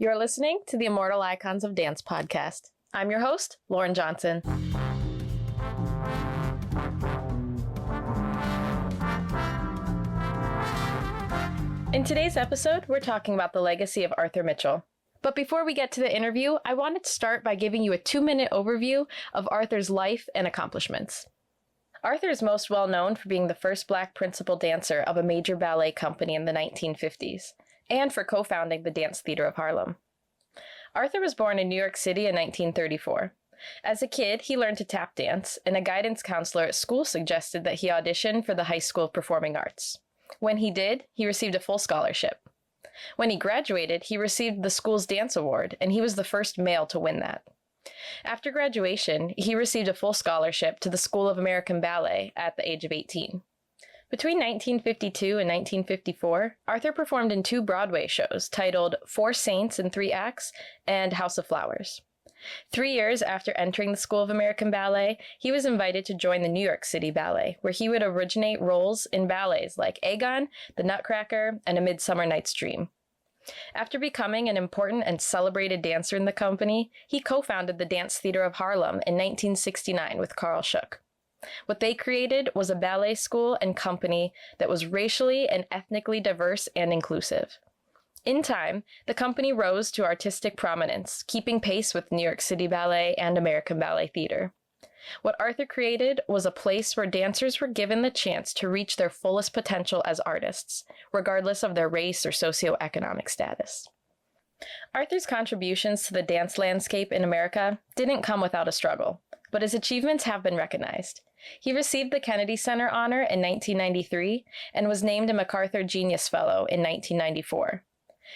You're listening to the Immortal Icons of Dance podcast. I'm your host, Lauren Johnson. In today's episode, we're talking about the legacy of Arthur Mitchell. But before we get to the interview, I wanted to start by giving you a 2-minute overview of Arthur's life and accomplishments. Arthur is most well known for being the first Black principal dancer of a major ballet company in the 1950s, and for co-founding the Dance Theatre of Harlem. Arthur was born in New York City in 1934. As a kid, he learned to tap dance, and a guidance counselor at school suggested that he audition for the High School of Performing Arts. When he did, he received a full scholarship. When he graduated, he received the school's dance award, and he was the first male to win that. After graduation, he received a full scholarship to the School of American Ballet at the age of 18. Between 1952 and 1954, Arthur performed in 2 Broadway shows titled Four Saints in 3 Acts and House of Flowers. 3 years after entering the School of American Ballet, he was invited to join the New York City Ballet, where he would originate roles in ballets like Agon, The Nutcracker, and A Midsummer Night's Dream. After becoming an important and celebrated dancer in the company, he co-founded the Dance Theatre of Harlem in 1969 with Carl Schuck. What they created was a ballet school and company that was racially and ethnically diverse and inclusive. In time, the company rose to artistic prominence, keeping pace with New York City Ballet and American Ballet Theatre. What Arthur created was a place where dancers were given the chance to reach their fullest potential as artists, regardless of their race or socioeconomic status. Arthur's contributions to the dance landscape in America didn't come without a struggle, but his achievements have been recognized. He received the Kennedy Center honor in 1993 and was named a MacArthur Genius Fellow in 1994.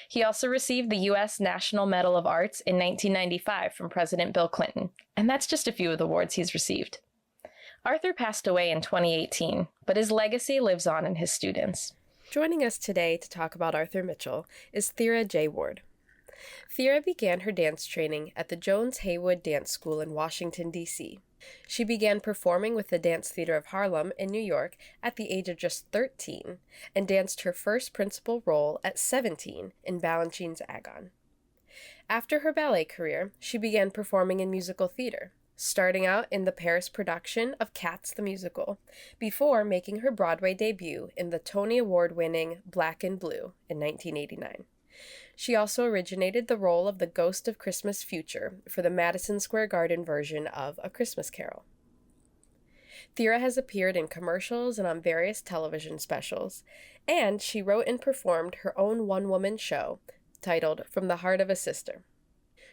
He also received the U.S. National Medal of Arts in 1995 from President Bill Clinton, and that's just a few of the awards he's received. Arthur passed away in 2018, but his legacy lives on in his students. Joining us today to talk about Arthur Mitchell is Theara J. Ward. Theara began her dance training at the Jones Haywood Dance School in Washington, D.C. She began performing with the Dance Theatre of Harlem in New York at the age of just 13 and danced her first principal role at 17 in Balanchine's Agon. After her ballet career, she began performing in musical theater, starting out in the Paris production of Cats the Musical, before making her Broadway debut in the Tony Award-winning Black and Blue in 1989. She also originated the role of the Ghost of Christmas Future for the Madison Square Garden version of A Christmas Carol. Theara has appeared in commercials and on various television specials, and she wrote and performed her own one-woman show titled From the Heart of a Sister.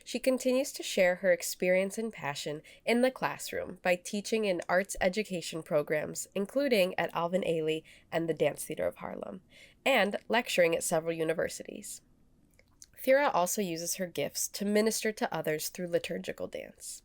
She continues to share her experience and passion in the classroom by teaching in arts education programs, including at Alvin Ailey and the Dance Theatre of Harlem, and lecturing at several universities. Theara also uses her gifts to minister to others through liturgical dance.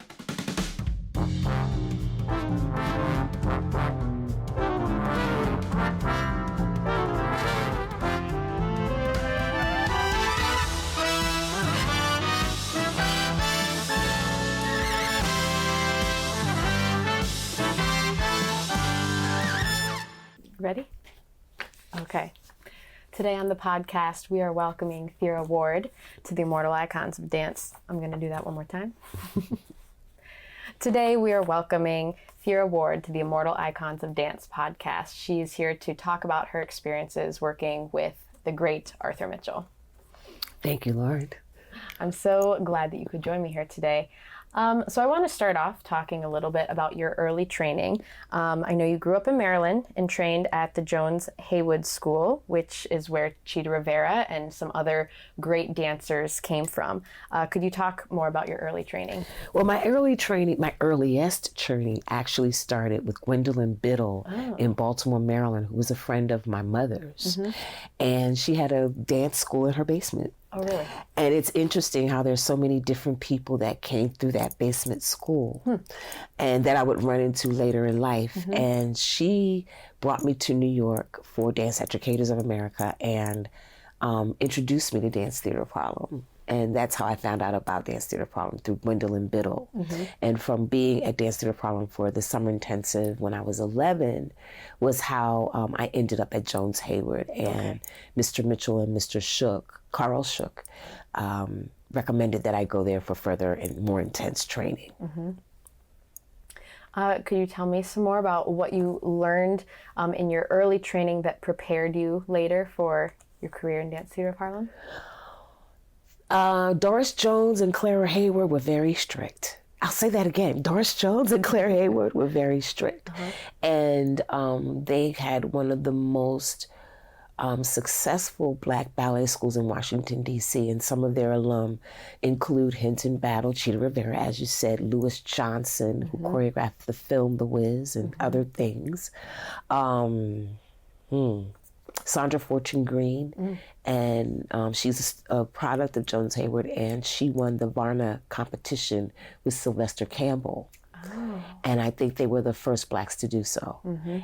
Ready? Okay. Today on the podcast, we are welcoming Theara Ward to the Immortal Icons of Dance. I'm going to do that one more time. Today, we are welcoming Theara Ward to the Immortal Icons of Dance podcast. She is here to talk about her experiences working with the great Arthur Mitchell. Thank you, Lauren. I'm so glad that you could join me here today. So I want to start off talking a little bit about your early training. I know you grew up in Maryland and trained at the Jones Haywood School, which is where Chita Rivera and some other great dancers came from. Could you talk more about your early training? Well, my earliest training actually started with Gwendolyn Biddle in Baltimore, Maryland, who was a friend of my mother's. Mm-hmm. And she had a dance school in her basement. Oh, really? And it's interesting how there's so many different people that came through that basement school and that I would run into later in life. Mm-hmm. And she brought me to New York for Dance Educators of America and introduced me to Dance Theatre of Harlem. And that's how I found out about Dance Theatre of Harlem, through Gwendolyn Biddle. Mm-hmm. And from being at Dance Theatre of Harlem for the summer intensive when I was 11 was how I ended up at Jones Haywood. And Mr. Mitchell and Mr. Schuck, Carl Schuck, recommended that I go there for further and more intense training. Could you tell me some more about what you learned in your early training that prepared you later for your career in Dance Theatre of Harlem? Doris Jones and Clara Hayward were very strict. I'll say that again. Doris Jones and Clara Hayward were very strict. And they had one of the most successful Black ballet schools in Washington, D.C., and some of their alum include Hinton Battle, Cheetah Rivera, as you said, Lewis Johnson, who choreographed the film The Wiz and other things, Sandra Fortune Green, and she's a product of Jones Hayward, and she won the Varna competition with Sylvester Campbell. And I think they were the first Blacks to do so.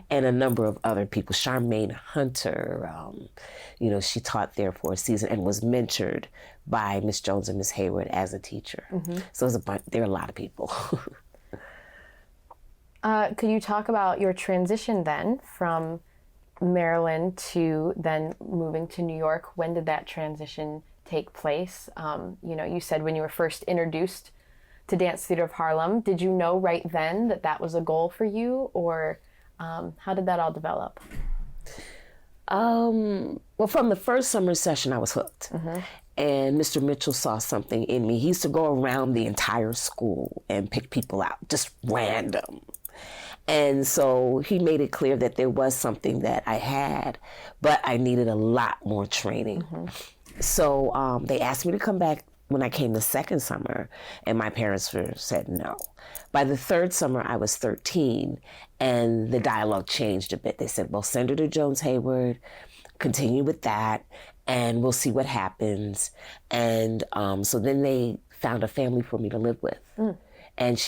And a number of other people. Charmaine Hunter, she taught there for a season and was mentored by Miss Jones and Miss Hayward as a teacher. So there are a lot of people. Could you talk about your transition then from Maryland to then moving to New York? When did that transition take place? You said when you were first introduced to Dance Theatre of Harlem, did you know right then that that was a goal for you, or how did that all develop? Well, from the first summer session, I was hooked. And Mr. Mitchell saw something in me. He used to go around the entire school and pick people out, just random. And so he made it clear that there was something that I had, but I needed a lot more training. So they asked me to come back when I came the second summer, and my parents said no. By the third summer, I was 13, and the dialogue changed a bit. They said, well, send her to Jones Hayward, continue with that, and we'll see what happens. And so then they found a family for me to live with. And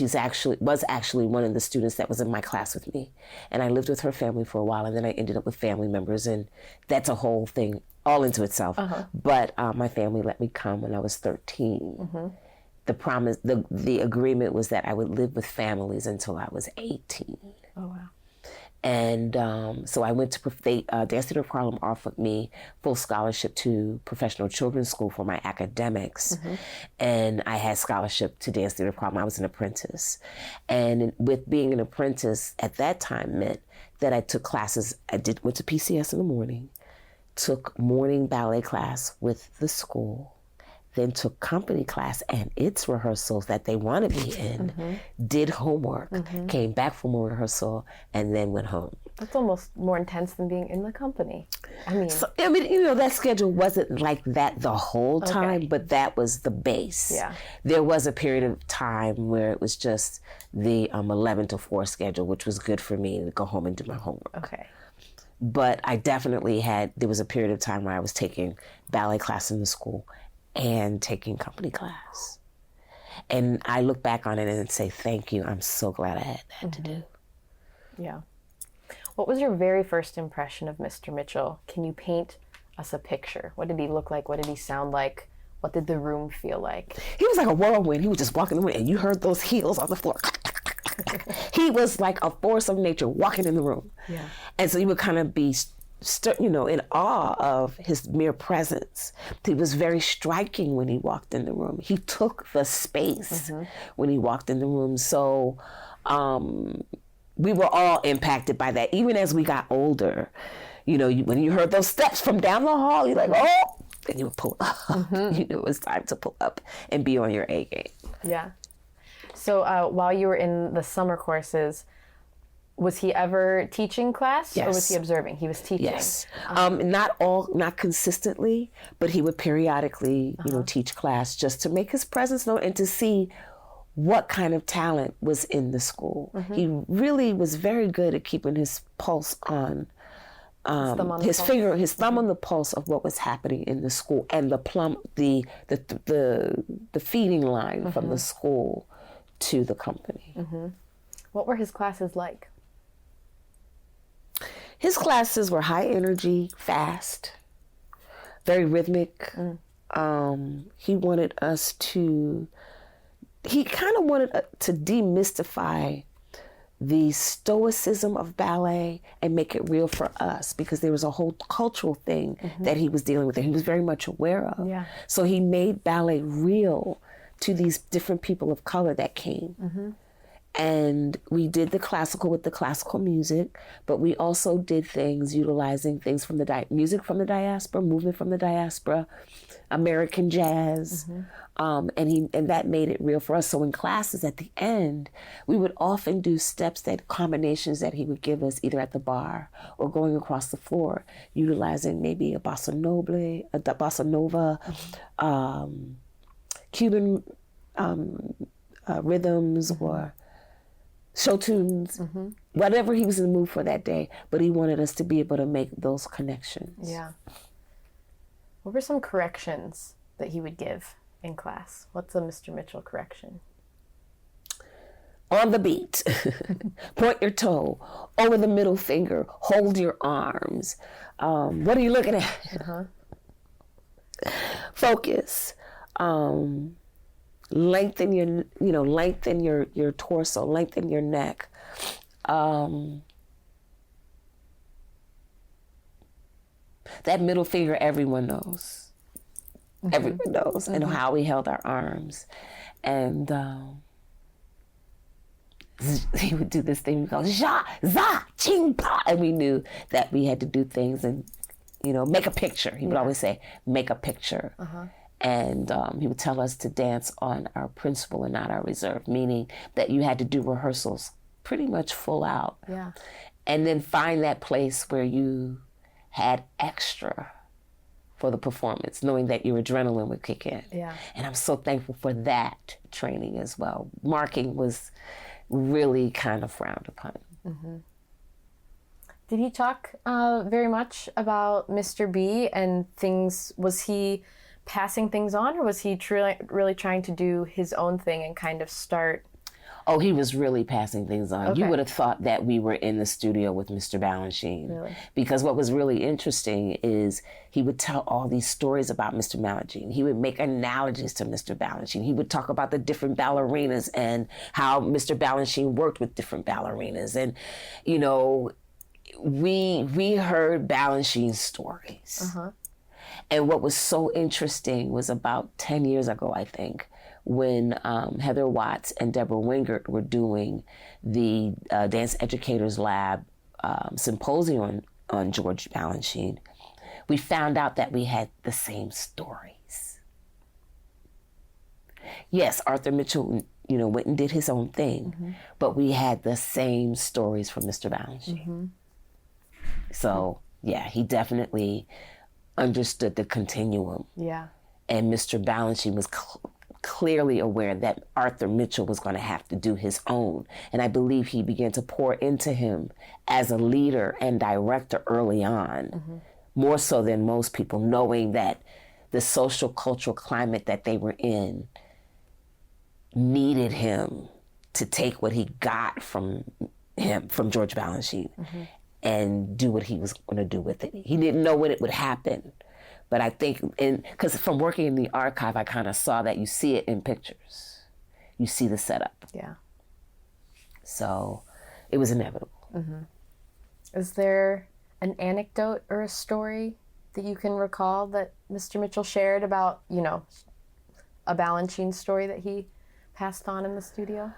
was actually one of the students that was in my class with me. And I lived with her family for a while, and then I ended up with family members, and that's a whole thing all into itself. But my family let me come when I was 13. The agreement was that I would live with families until I was 18. Oh, wow. And so I went to Dance Theatre of Harlem offered me full scholarship to Professional Children's School for my academics. And I had scholarship to Dance Theatre of Harlem. I was an apprentice. And with being an apprentice at that time meant that I took classes. Went to PCS in the morning, took morning ballet class with the school, then took company class and its rehearsals that they wanted me in, did homework, came back from a rehearsal, and then went home. That's almost more intense than being in the company. That schedule wasn't like that the whole time, but that was the base. Yeah. There was a period of time where it was just the 11 to 4 schedule, which was good for me to go home and do my homework. Okay. But I definitely there was a period of time where I was taking ballet class in the school and taking company class. And I look back on it and say, thank you. I'm so glad I had that to do. Yeah. What was your very first impression of Mr. Mitchell? Can you paint us a picture? What did he look like? What did he sound like? What did the room feel like? He was like a whirlwind. He would just walk in the room and you heard those heels on the floor. He was like a force of nature walking in the room. Yeah. And so you would kind of be in awe of his mere presence. He was very striking when he walked in the room. He took the space when he walked in the room. So we were all impacted by that. Even as we got older, when you heard those steps from down the hall, you're like, oh, and you would pull up. You knew it was time to pull up and be on your A game. Yeah. So while you were in the summer courses, was he ever teaching class? Yes. Or was he observing? He was teaching? Yes. Not consistently, but he would periodically, teach class just to make his presence known and to see what kind of talent was in the school. He really was very good at keeping his pulse on, his thumb on the pulse of what was happening in the school, and the feeding line from the school to the company. What were his classes like? His classes were high energy, fast, very rhythmic. He wanted us to, he kind of wanted to demystify the stoicism of ballet and make it real for us, because there was a whole cultural thing that he was dealing with that he was very much aware of. Yeah. So he made ballet real to these different people of color that came. And we did the classical with the classical music, but we also did things utilizing things from the music from the diaspora, movement from the diaspora, American jazz. And that made it real for us. So in classes at the end, we would often do steps, that combinations that he would give us either at the bar or going across the floor, utilizing maybe a bossa nova, Cuban rhythms or show tunes, whatever he was in the mood for that day. But he wanted us to be able to make those connections. Yeah. What were some corrections that he would give in class? What's a Mr. Mitchell correction? On the beat, point your toe, over the middle finger, hold your arms. What are you looking at? Focus. Lengthen your torso, lengthen your neck. That middle finger, everyone knows. Everyone knows, and how we held our arms. And he would do this thing, we go, ja, za, ching, pa. And we knew that we had to do things and, make a picture. He would always say, make a picture. And he would tell us to dance on our principle and not our reserve, meaning that you had to do rehearsals pretty much full out. Yeah. And then find that place where you had extra for the performance, knowing that your adrenaline would kick in. Yeah. And I'm so thankful for that training as well. Marking was really kind of frowned upon. Did he talk very much about Mr. B and things? Was he passing things on, or was he really trying to do his own thing and kind of start? Oh, he was really passing things on. Okay. You would have thought that we were in the studio with Mr. Balanchine. Really? Because what was really interesting is he would tell all these stories about Mr. Balanchine. He would make analogies to Mr. Balanchine. He would talk about the different ballerinas and how Mr. Balanchine worked with different ballerinas. And, we heard Balanchine's stories. And what was so interesting was about 10 years ago, I think, when Heather Watts and Deborah Wingert were doing the Dance Educators Lab symposium on George Balanchine, we found out that we had the same stories. Yes, Arthur Mitchell, went and did his own thing, but we had the same stories from Mr. Balanchine. So, yeah, he definitely understood the continuum. Yeah. And Mr. Balanchine was clearly aware that Arthur Mitchell was going to have to do his own. And I believe he began to pour into him as a leader and director early on, more so than most people, knowing that the social cultural climate that they were in needed him to take what he got from George Balanchine, and do what he was going to do with it. He didn't know when it would happen. But I think, because from working in the archive, I kind of saw that you see it in pictures. You see the setup. Yeah. So it was inevitable. Is there an anecdote or a story that you can recall that Mr. Mitchell shared about, a Balanchine story that he passed on in the studio?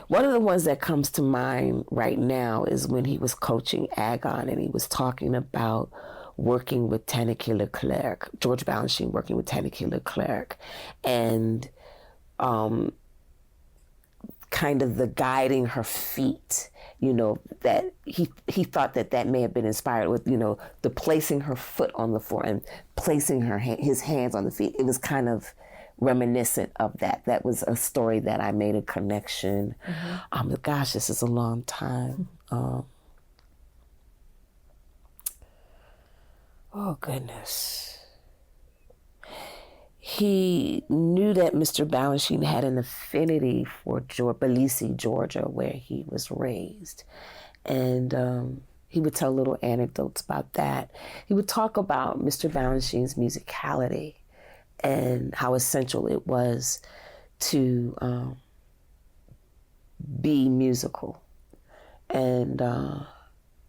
One of the ones that comes to mind right now is when he was coaching Agon and he was talking about working with Tanneke Leclerc, George Balanchine working with Tanneke Leclerc, and kind of the guiding her feet, that he thought that may have been inspired with, the placing her foot on the floor and placing his hands on the feet. It was kind of reminiscent of that. That was a story that I made a connection. Gosh, this is a long time. Oh, goodness. He knew that Mr. Balanchine had an affinity for Tbilisi, Georgia, where he was raised. And he would tell little anecdotes about that. He would talk about Mr. Balanchine's musicality and how essential it was to be musical. And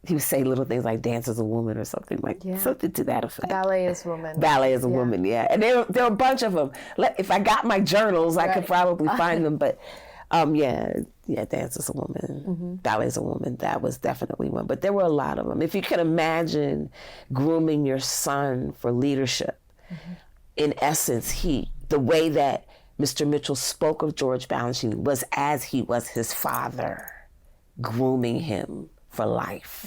he would say little things like dance as a woman or something something to that effect. Ballet as a woman. Ballet as a woman, yeah. And there are a bunch of them. If I got my journals, I could probably find them. But dance as a woman, ballet as a woman, that was definitely one. But there were a lot of them. If you can imagine grooming your son for leadership, in essence, the way that Mr. Mitchell spoke of George Balanchine was as he was his father, grooming him for life.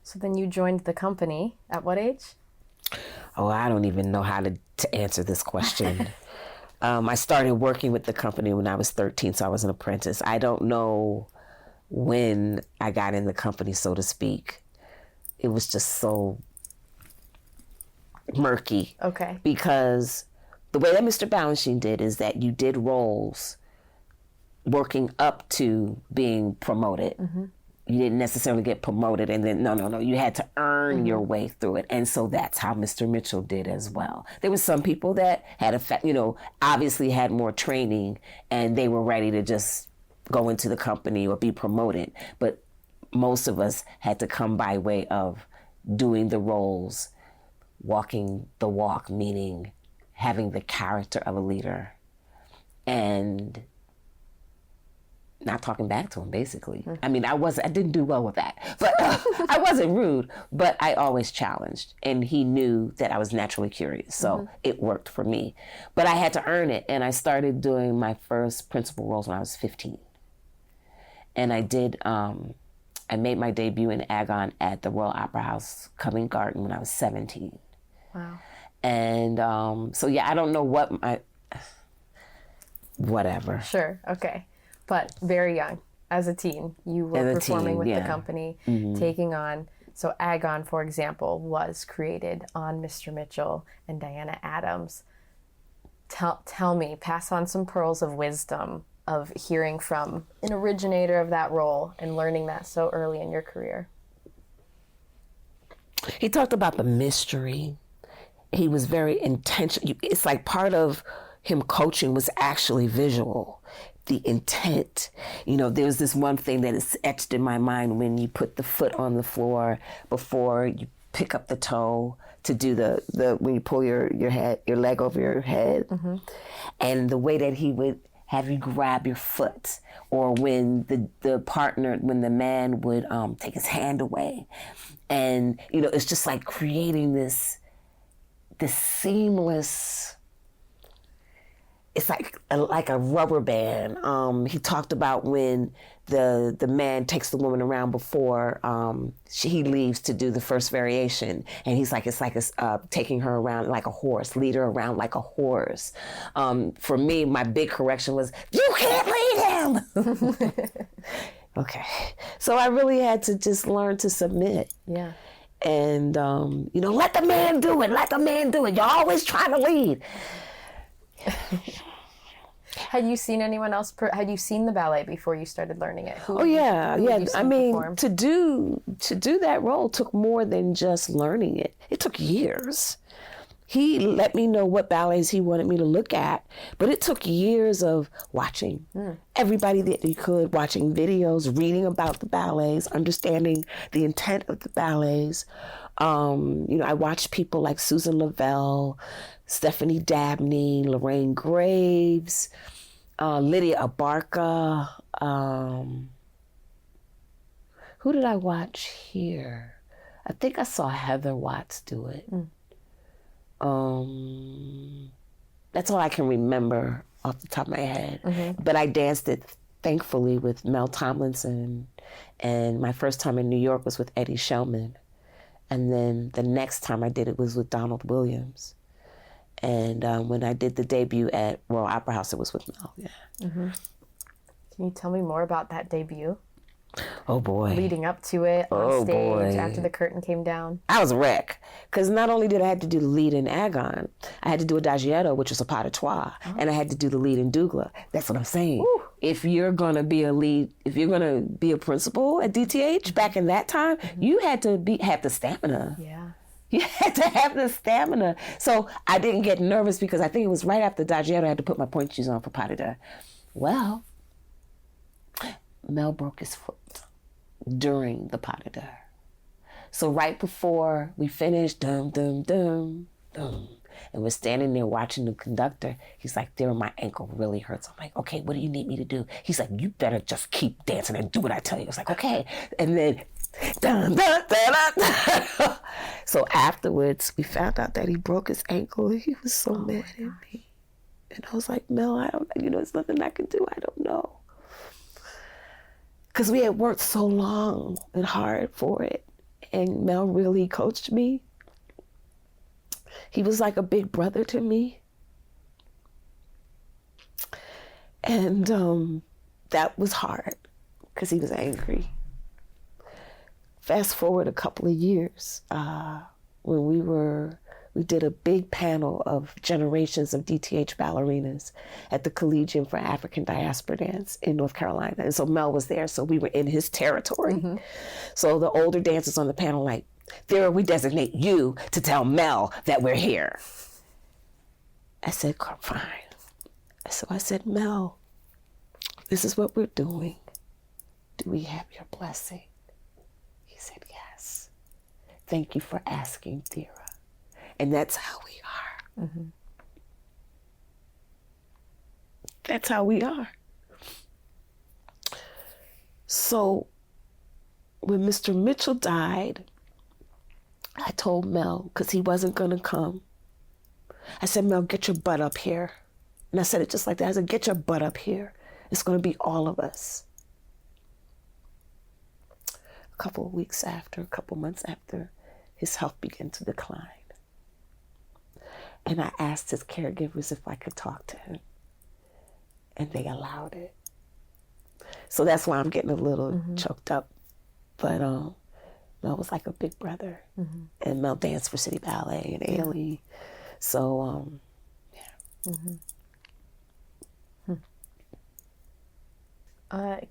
So then you joined the company at what age? Oh, I don't even know how to answer this question. I started working with the company when I was 13, so I was an apprentice. I don't know when I got in the company, so to speak. It was just so murky. Okay. Because the way that Mr. Balanchine did is that you did roles working up to being promoted. You didn't necessarily get promoted and then, no. You had to earn your way through it. And so that's how Mr. Mitchell did as well. There were some people that had, obviously had more training and they were ready to just go into the company or be promoted. But most of us had to come by way of doing the roles, walking the walk, meaning having the character of a leader and not talking back to him, basically. I mean, I didn't do well with that, but I wasn't rude, but I always challenged, and he knew that I was naturally curious, so it worked for me. But I had to earn it, and I started doing my first principal roles when I was 15. And I did, I made my debut in Agon at the Royal Opera House, Covent Garden, when I was 17. Wow. And I don't know whatever. Sure, okay. But very young, as a teen, you were performing with the company, taking on. So Agon, for example, was created on Mr. Mitchell and Diana Adams. Tell me, pass on some pearls of wisdom of hearing from an originator of that role and learning that so early in your career. He talked about the mystery. He was very intentional. It's like part of him coaching was actually visual. The intent. There's this one thing that is etched in my mind when you put the foot on the floor before you pick up the toe to do the when you pull your leg over your head. And the way that he would have you grab your foot, or when when the man would take his hand away. And, it's just like creating this seamless, it's like a rubber band. He talked about when the man takes the woman around before he leaves to do the first variation, and he's like, it's like taking her around like a horse, lead her around like a horse. For me, my big correction was, you can't lead him. Okay, so I really had to just learn to submit. Yeah. And let the man do it. Let the man do it. You're always trying to lead. Had you seen anyone else? Had you seen the ballet before you started learning it? Who I mean, perform? to do that role took more than just learning it. It took years. He let me know what ballets he wanted me to look at, but it took years of watching everybody that he could, watching videos, reading about the ballets, understanding the intent of the ballets. I watched people like Susan Lavelle, Stephanie Dabney, Lorraine Graves, Lydia Abarca. Who did I watch here? I think I saw Heather Watts do it. That's all I can remember off the top of my head. But I danced it, thankfully, with Mel Tomlinson. And my first time in New York was with Eddie Shellman. And then the next time I did it was with Donald Williams. And when I did the debut at Royal Opera House, it was with Mel. Yeah. Can you tell me more about that debut? Oh boy. Leading up to it on stage after the curtain came down. I was a wreck. Because not only did I have to do the lead in Agon, I had to do Adagietto, which was a pas de trois, and I had to do the lead in Douglas. That's what I'm saying. Ooh. If you're going to be a lead, if you're going to be a principal at DTH back in that time, you had to have the stamina. Yeah. You had to have the stamina. So I didn't get nervous because I think it was right after Dagietto I had to put my pointe shoes on for pas de deux. Well, Mel broke his foot during the pas de deux. So right before we finished, dum, dum, dum, dum, and we're standing there watching the conductor, he's like, Theara, my ankle really hurts. I'm like, okay, what do you need me to do? He's like, you better just keep dancing and do what I tell you. I was like, okay. And then, dun, dun, dun, dun, dun. So afterwards, we found out that he broke his ankle. He was so mad at me. And I was like, Mel, I don't, there's nothing I can do. I don't know. Because we had worked so long and hard for it. And Mel really coached me. He was like a big brother to me. And that was hard because he was angry. Fast forward a couple of years, when we did a big panel of generations of DTH ballerinas at the Collegium for African Diaspora Dance in North Carolina. And so Mel was there, so we were in his territory. Mm-hmm. So the older dancers on the panel like, Theara, we designate you to tell Mel that we're here. I said, fine. So I said, Mel, this is what we're doing. Do we have your blessing? He said, yes. Thank you for asking, Theara. And that's how we are. Mm-hmm. That's how we are. So when Mr. Mitchell died, I told Mel, because he wasn't going to come. I said, Mel, get your butt up here. And I said it just like that. I said, get your butt up here. It's going to be all of us. A couple of weeks after, a couple months after, his health began to decline. And I asked his caregivers if I could talk to him. And they allowed it. So that's why I'm getting a little choked up. But Mel was like a big brother. Mm-hmm. And Mel danced for City Ballet and Ailey. So, yeah. Mm-hmm.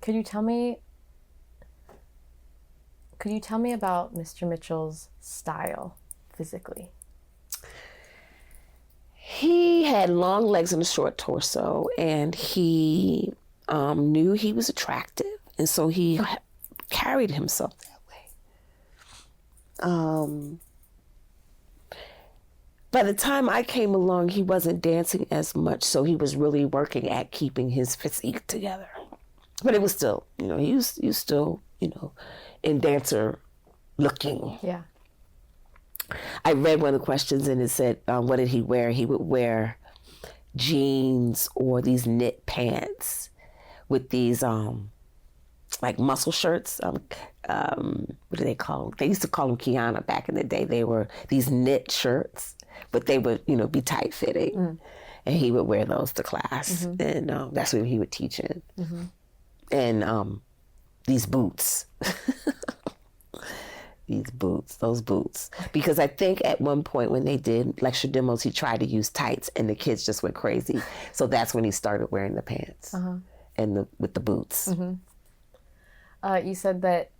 Could you tell me about Mr. Mitchell's style physically? He had long legs and a short torso, and he knew he was attractive, and so he carried himself that way. By the time I came along, he wasn't dancing as much, so he was really working at keeping his physique together. But it was still, he was still, in dancer looking. Yeah. I read one of the questions and it said, what did he wear? He would wear jeans or these knit pants with these like muscle shirts. What do they call them? They used to call them Kiana back in the day. They were these knit shirts, but they would, be tight fitting. Mm. And he would wear those to class. Mm-hmm. And that's what he would teach in. Mm-hmm. And these boots. Those boots. Because I think at one point when they did lecture demos, he tried to use tights and the kids just went crazy. So that's when he started wearing the pants and with the boots. Mm-hmm. You said that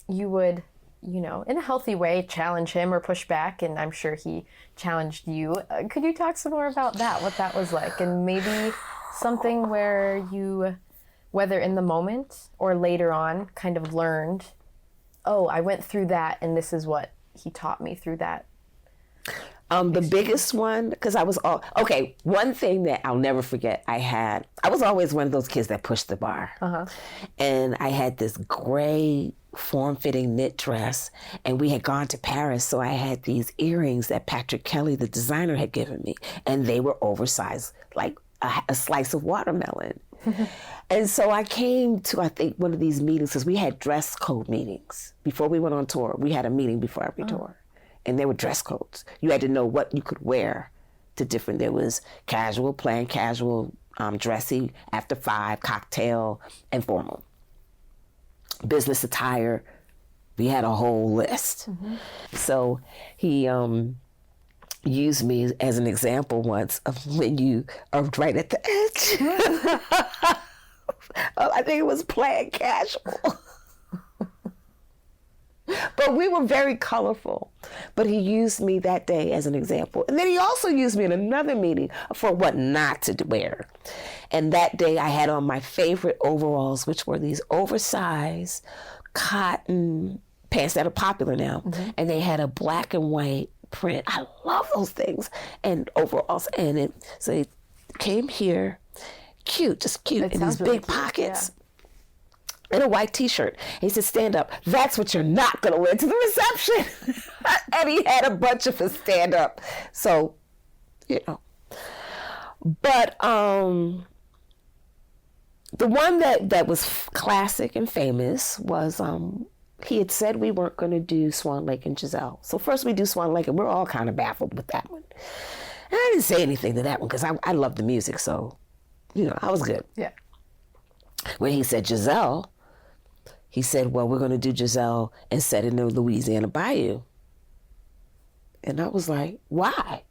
you would, in a healthy way, challenge him or push back, and I'm sure he challenged you. Could you talk some more about that, what that was like, and maybe something where you, whether in the moment or later on, kind of learned, oh, I went through that, and this is what he taught me through that? The biggest one, because I was one thing that I'll never forget, I was always one of those kids that pushed the bar. And I had this gray form-fitting knit dress, and we had gone to Paris, so I had these earrings that Patrick Kelly, the designer, had given me, and they were oversized, like a slice of watermelon. And so I came to, I think, one of these meetings, because we had dress code meetings. Before we went on tour, we had a meeting before every tour. And there were dress codes. You had to know what you could wear to different. There was casual, plain casual, dressy, after 5, cocktail, and formal. Business attire, we had a whole list. So he used me as an example once of when you are right at the edge. I think it was plain casual. But we were very colorful. But he used me that day as an example. And then he also used me in another meeting for what not to wear. And that day I had on my favorite overalls, which were these oversized cotton pants that are popular now. Mm-hmm. And they had a black and white print. I love those things. And overalls. And so it came here, cute, just cute, in these really big pockets. Yeah. And a white t-shirt. He said, stand up. That's what you're not going to wear to the reception. And he had a bunch of us stand up. So, But the one that was classic and famous was he had said we weren't going to do Swan Lake and Giselle. So first we do Swan Lake, and we're all kind of baffled with that one. And I didn't say anything to that one because I love the music, so, I was good. Yeah. When he said Giselle, he said, well, we're going to do Giselle and set in the Louisiana Bayou. And I was like, why?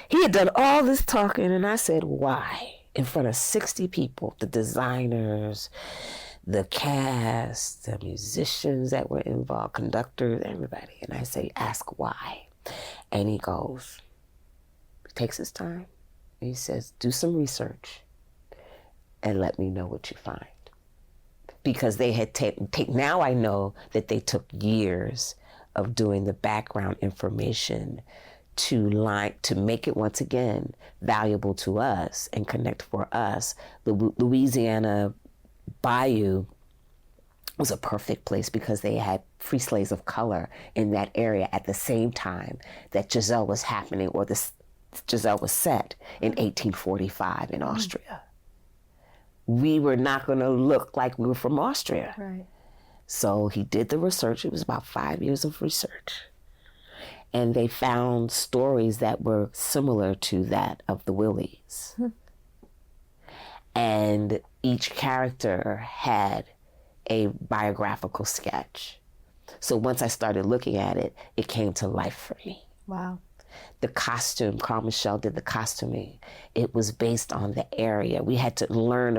He had done all this talking, and I said, why? In front of 60 people, the designers, the cast, the musicians that were involved, conductors, everybody. And I say, ask why. And he takes his time, and he says, do some research and let me know what you find. Because they had now I know that they took years of doing the background information to make it once again valuable to us and connect for us. The Louisiana Bayou was a perfect place because they had free slaves of color in that area at the same time that Giselle was happening, or Giselle was set in 1845 in Austria. We were not going to look like we were from Austria. Right. So he did the research. It was about 5 years of research. And they found stories that were similar to that of the Willies. And each character had a biographical sketch. So once I started looking at it, it came to life for me. Wow. The costume, Carl Michel did the costuming. It was based on the area. We had to learn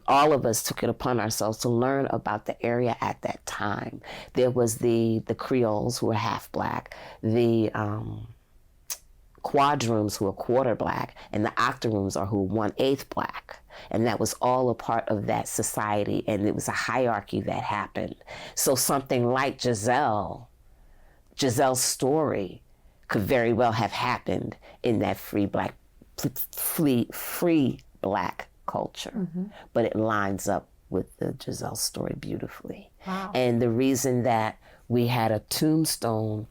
all of us took it upon ourselves to learn about the area at that time. There was the Creoles who were half black, the quadroons who were quarter black, and the octoroons are who were 1/8 black. And that was all a part of that society, and it was a hierarchy that happened. So something like Giselle's story could very well have happened in that free black culture. Mm-hmm. But it lines up with the Giselle story beautifully. Wow. And the reason that we had a tombstone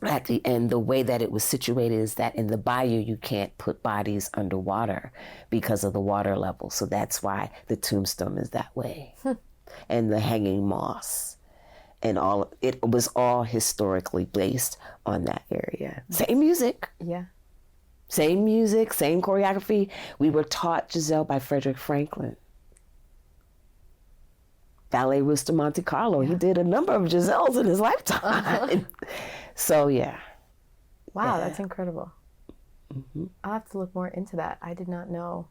at the end, the way that it was situated is that in the bayou, you can't put bodies underwater because of the water level. So that's why the tombstone is that way. And the hanging moss. And it was all historically based on that area. Same music. Yeah. Same music, same choreography. We were taught Giselle by Frederick Franklin. Ballet Russe de Monte Carlo. Yeah. He did a number of Giselles in his lifetime. Uh-huh. So, yeah. Wow, that's incredible. Mm-hmm. I'll have to look more into that. I did not know.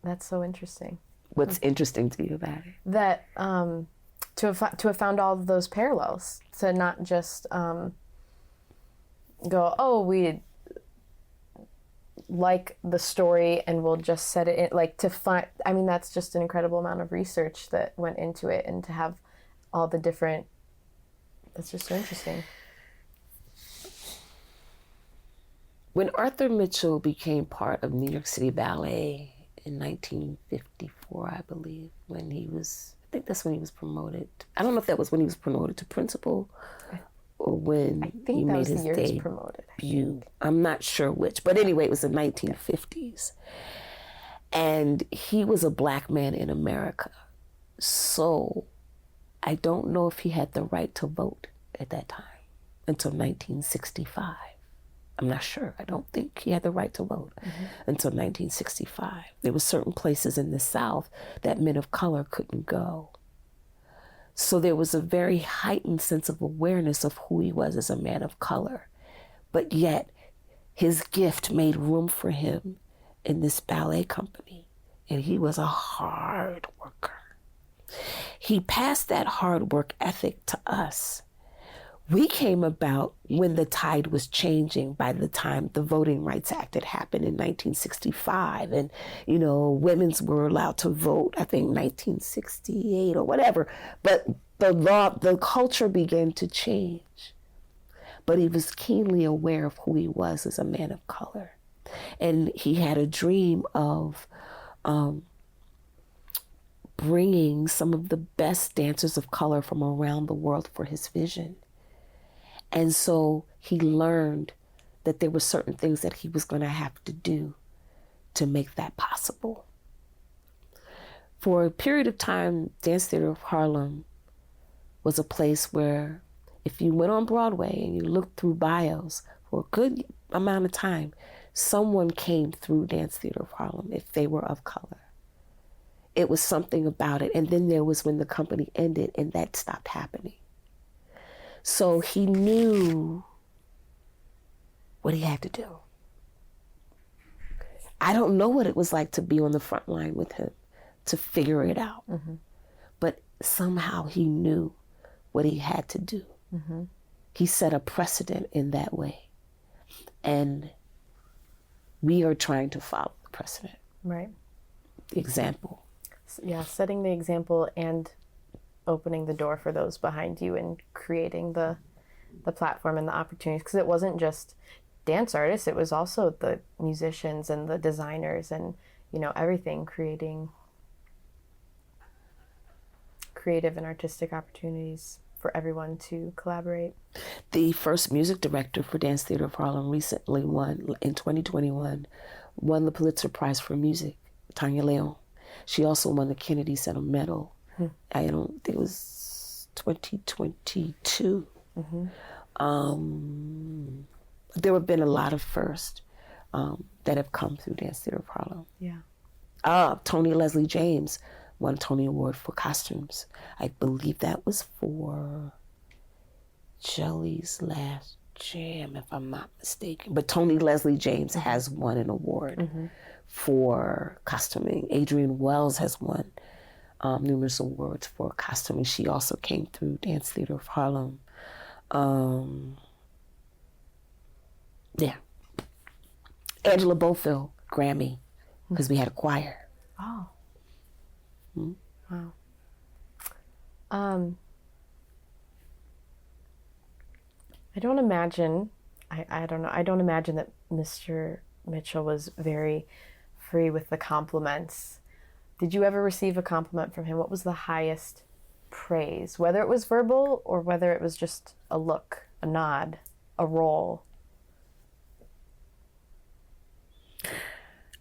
That's so interesting. What's interesting to you about it? That to have found all of those parallels, to not just go, oh, we like the story and we'll just set it in, like to find. I mean, that's just an incredible amount of research that went into it, and to have all the different. That's just so interesting. When Arthur Mitchell became part of New York City Ballet in 1954, I believe, I think that's when he was promoted. I don't know if that was when he was promoted to principal or when he made his debut. I'm not sure which, but anyway, it was the 1950s. And he was a black man in America. So I don't know if he had the right to vote at that time until 1965. I'm not sure. I don't think he had the right to vote until 1965. There were certain places in the South that men of color couldn't go. So there was a very heightened sense of awareness of who he was as a man of color. But yet, his gift made room for him in this ballet company. And he was a hard worker. he passed that hard work ethic to us. We came about when the tide was changing by the time the Voting Rights Act had happened in 1965. And, you know, women's were allowed to vote, I think 1968 or whatever. But the culture began to change. But he was keenly aware of who he was as a man of color. And he had a dream of bringing some of the best dancers of color from around the world for his vision. And so he learned that there were certain things that he was going to have to do to make that possible. For a period of time, Dance Theatre of Harlem was a place where if you went on Broadway and you looked through bios for a good amount of time, someone came through Dance Theatre of Harlem if they were of color. It was something about it. And then there was when the company ended and that stopped happening. So he knew what he had to do. I don't know what it was like to be on the front line with him, to figure it out. Mm-hmm. But somehow he knew what he had to do. Mm-hmm. He set a precedent in that way. And we are trying to follow the precedent. Right. The example. Yeah, setting the example and opening the door for those behind you and creating the platform and the opportunities, because it wasn't just dance artists, it was also the musicians and the designers and, you know, everything, creating creative and artistic opportunities for everyone to collaborate. The first music director for Dance Theatre of Harlem recently in 2021, won the Pulitzer Prize for Music, Tanya Leon. She also won the Kennedy Center Medal. I don't think it was 2022. Mm-hmm. There have been a lot of firsts that have come through Dance Theatre of Harlem. Yeah. Tony Leslie James won a Tony Award for costumes. I believe that was for Jelly's Last Jam, if I'm not mistaken. But Tony Leslie James has won an award for costuming. Adrienne Wells has won numerous awards for costuming. She also came through Dance Theatre of Harlem. Yeah. Angela Bofill, Grammy, because we had a choir. Oh. Hmm? Wow. I don't imagine, I don't know, I don't imagine that Mr. Mitchell was very free with the compliments. Did you ever receive a compliment from him? What was the highest praise? Whether it was verbal or whether it was just a look, a nod, a roll?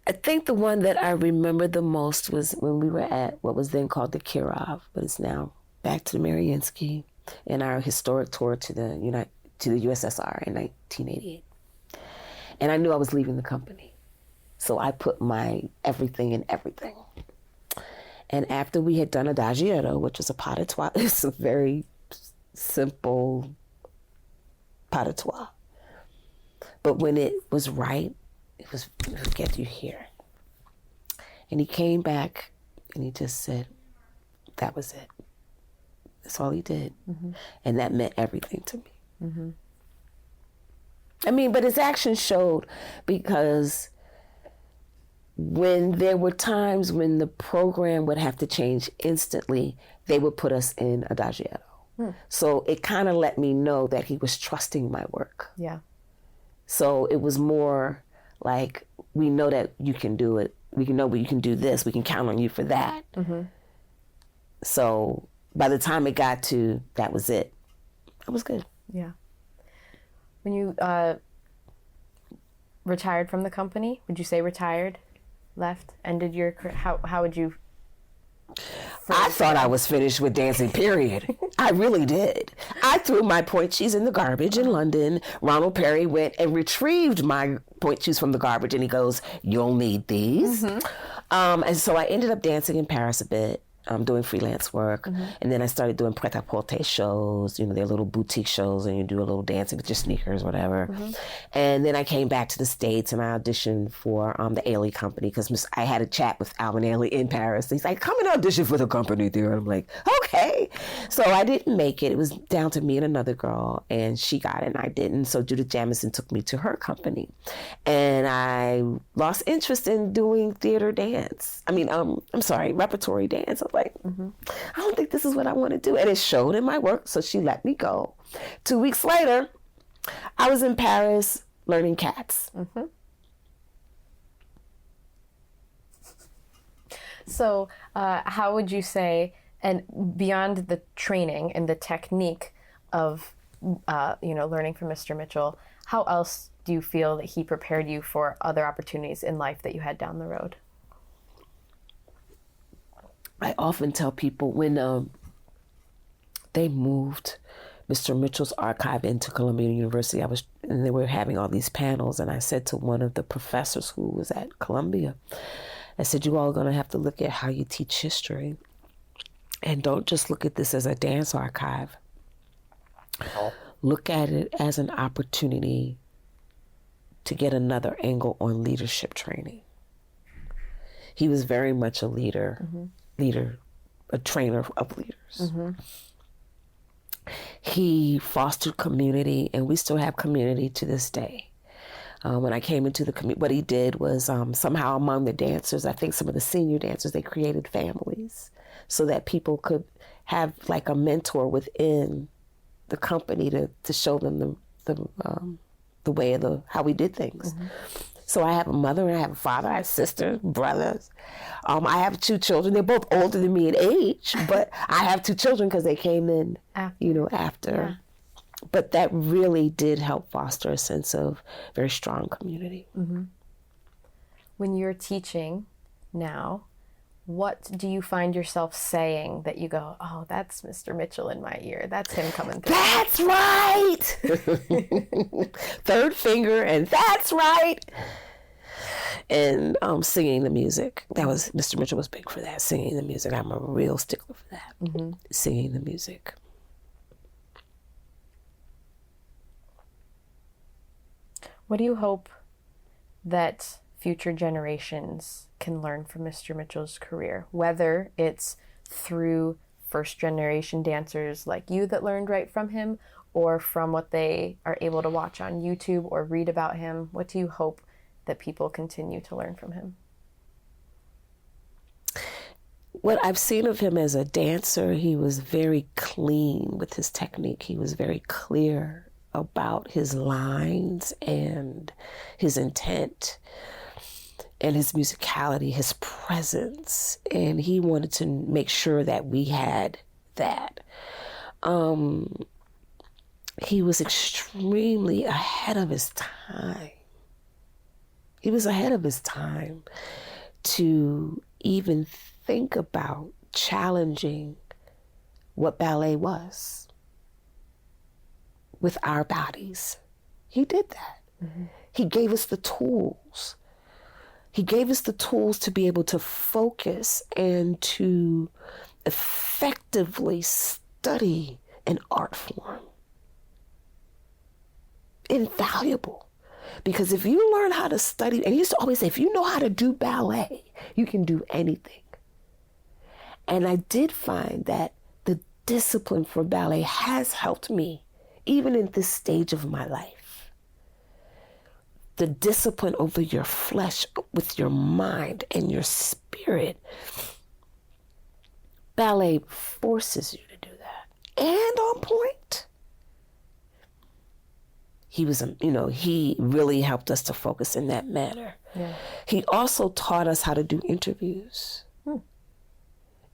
I think the one that I remember the most was when we were at what was then called the Kirov, but it's now back to the Mariinsky, in our historic tour to the USSR in 1988. And I knew I was leaving the company. So I put my everything in everything. And after we had done Adagietto, which was a pas de trois, it's a very simple pas de trois. But when it was right, it was get you here. And he came back and he just said, that was it. That's all he did. Mm-hmm. And that meant everything to me. Mm-hmm. I mean, but his actions showed, because when there were times when the program would have to change instantly, they would put us in Adagietto. So it kind of let me know that he was trusting my work. Yeah. So it was more like, we know that you can do it. We can know you can do this. We can count on you for that. Mm-hmm. So by the time it got to, that was it. It was good. Yeah. When you retired from the company, would you say retired? Left? Ended your career? How would you? I thought I was finished with dancing, period. I really did. I threw my point shoes in the garbage in London. Ronald Perry went and retrieved my point shoes from the garbage, and he goes, "You'll need these." Mm-hmm. And so I ended up dancing in Paris a bit. doing freelance work. And then I started doing prêt-à-porter shows, you know, they're little boutique shows and you do a little dancing with your sneakers, whatever. And then I came back to the States and I auditioned for the Ailey company because I had a chat with Alvin Ailey in Paris. He's like, come and audition for the company there. And I'm like, okay. So I didn't make it. It was down to me and another girl and she got it and I didn't. So Judith Jamison took me to her company and I lost interest in doing theater dance. Repertory dance. I'm like, I don't think this is what I want to do. And it showed in my work, so she let me go. 2 weeks later, I was in Paris learning cats. So how would you say, and beyond the training and the technique of, learning from Mr. Mitchell, how else do you feel that he prepared you for other opportunities in life that you had down the road? I often tell people when they moved Mr. Mitchell's archive into Columbia University, and they were having all these panels, and I said to one of the professors who was at Columbia, I said, you all are going to have to look at how you teach history, and don't just look at this as a dance archive. Look at it as an opportunity to get another angle on leadership training. He was very much a leader, a trainer of leaders. He fostered community, and we still have community to this day. When I came into the community, what he did was somehow among the dancers, I think some of the senior dancers, they created families so that people could have like a mentor within the company to show them the way of how we did things. So I have a mother and I have a father, I have sisters, brothers. I have 2 children. They're both older than me in age, but I have 2 children because they came in, after. Yeah. But that really did help foster a sense of very strong community. When you're teaching now, what do you find yourself saying that you go, oh, that's Mr. Mitchell in my ear. That's him coming through. That's right. Third finger and that's right. And singing the music. That was, Mr. Mitchell was big for that, singing the music. I'm a real stickler for that, singing the music. What do you hope that future generations can learn from Mr. Mitchell's career, whether it's through first-generation dancers like you that learned right from him, or from what they are able to watch on YouTube or read about him? What do you hope that people continue to learn from him? What I've seen of him as a dancer, he was very clean with his technique. He was very clear about his lines and his intent and his musicality, his presence. And he wanted to make sure that we had that. He was extremely ahead of his time. He was ahead of his time to even think about challenging what ballet was with our bodies. He did that. He gave us the tools. He gave us the tools to be able to focus and to effectively study an art form. Invaluable. Because if you learn how to study, and he used to always say, if you know how to do ballet, you can do anything. And I did find that the discipline for ballet has helped me, even in this stage of my life. The discipline over your flesh with your mind and your spirit. Ballet forces you to do that. And on point. He was, he really helped us to focus in that manner. Yeah. He also taught us how to do interviews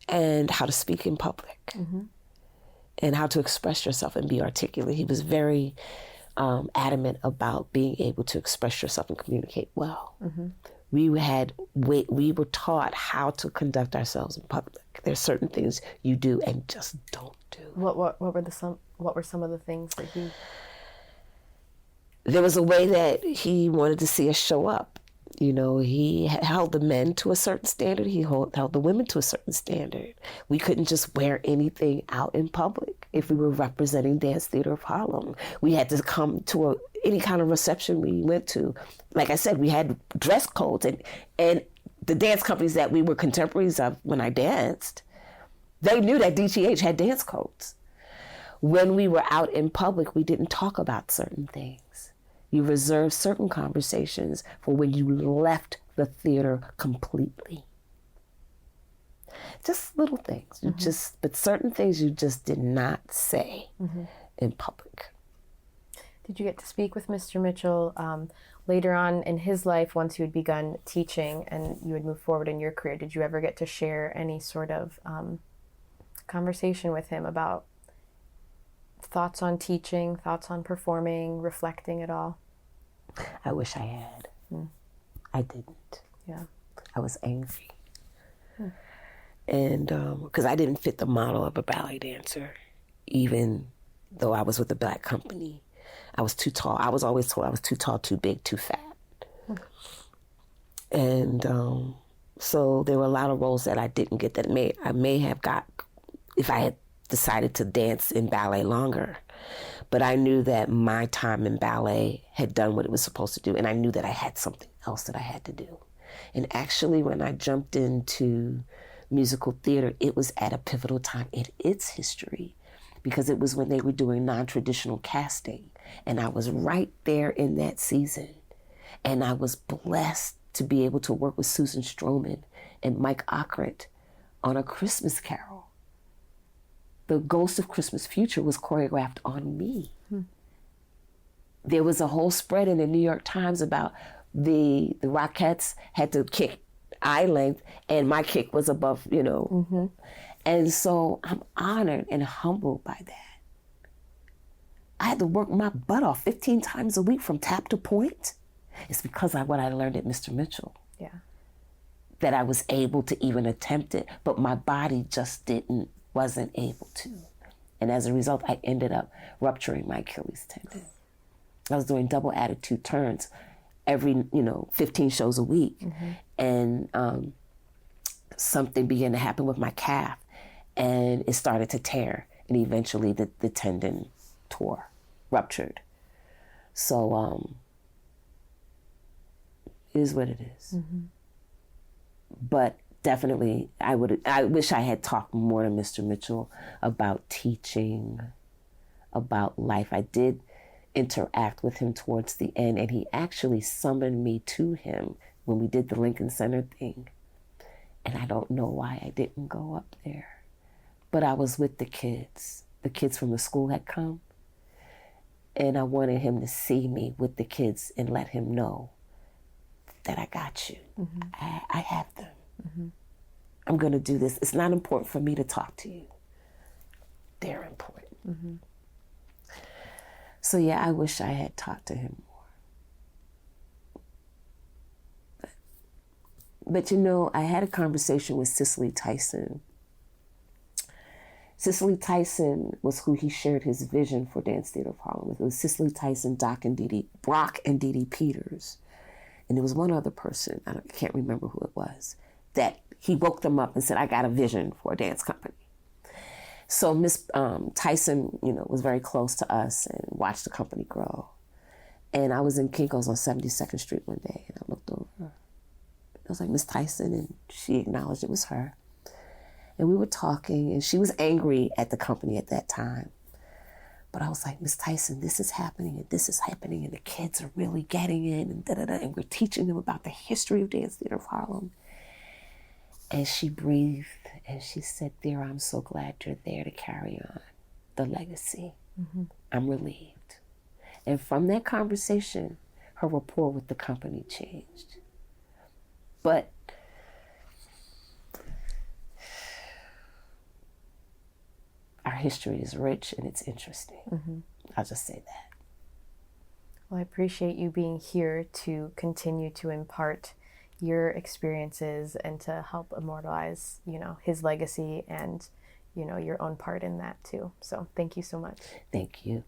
and how to speak in public and how to express yourself and be articulate. He was very adamant about being able to express yourself and communicate well. We were taught how to conduct ourselves in public. There's certain things you do and just don't do. What were some of the things that he? There was a way that he wanted to see us show up. You know, he held the men to a certain standard. He held the women to a certain standard. We couldn't just wear anything out in public if we were representing Dance Theatre of Harlem. We had to come to any kind of reception we went to. Like I said, we had dress codes. And the dance companies that we were contemporaries of when I danced, they knew that DTH had dance codes. When we were out in public, we didn't talk about certain things. You reserved certain conversations for when you left the theater completely. Just little things. But certain things you just did not say in public. Did you get to speak with Mr. Mitchell later on in his life, once you had begun teaching and you had moved forward in your career? Did you ever get to share any sort of conversation with him about thoughts on teaching, thoughts on performing, reflecting at all? I wish I had. I didn't. Yeah. I was angry. And because I didn't fit the model of a ballet dancer, even though I was with a black company. I was too tall. I was always told I was too tall, too big, too fat. And so there were a lot of roles that I didn't get that I may have got if I had decided to dance in ballet longer. But I knew that my time in ballet had done what it was supposed to do, and I knew that I had something else that I had to do. And actually, when I jumped into musical theater, it was at a pivotal time in its history, because it was when they were doing non-traditional casting, and I was right there in that season. And I was blessed to be able to work with Susan Stroman and Mike Ockrent on A Christmas Carol. The Ghost of Christmas Future was choreographed on me. There was a whole spread in the New York Times about the Rockettes had to kick eye length, and my kick was above, you know. And so I'm honored and humbled by that. I had to work my butt off 15 times a week from tap to point. It's because of what I learned at Mr. Mitchell. Yeah. That I was able to even attempt it, but my body just wasn't able to. And as a result, I ended up rupturing my Achilles tendon. I was doing double attitude turns every, 15 shows a week. And something began to happen with my calf, and it started to tear. And eventually the tendon ruptured. So it is what it is. But definitely, I wish I had talked more to Mr. Mitchell about teaching, about life. I did interact with him towards the end, and he actually summoned me to him when we did the Lincoln Center thing. And I don't know why I didn't go up there. But I was with the kids. The kids from the school had come. And I wanted him to see me with the kids and let him know that I got you. I have them. I'm going to do this. It's not important for me to talk to you. They're important. So yeah, I wish I had talked to him more. But I had a conversation with Cicely Tyson. Cicely Tyson was who he shared his vision for Dance Theatre of Harlem with. It was Cicely Tyson, Brock and Dee Dee Peters. And there was one other person, I can't remember who it was, that he woke them up and said, I got a vision for a dance company. So Miss Tyson, was very close to us and watched the company grow. And I was in Kinko's on 72nd Street one day, and I looked over. I was like, Miss Tyson, and she acknowledged it was her. And we were talking, and she was angry at the company at that time. But I was like, Miss Tyson, this is happening, and this is happening, and the kids are really getting it, and da-da-da, and we're teaching them about the history of Dance Theatre of Harlem. And she breathed, and she said, Theara, I'm so glad you're there to carry on the legacy. I'm relieved. And from that conversation, her rapport with the company changed. But our history is rich and it's interesting. I'll just say that. Well, I appreciate you being here to continue to impart your experiences and to help immortalize, his legacy and, your own part in that too. So thank you so much. Thank you.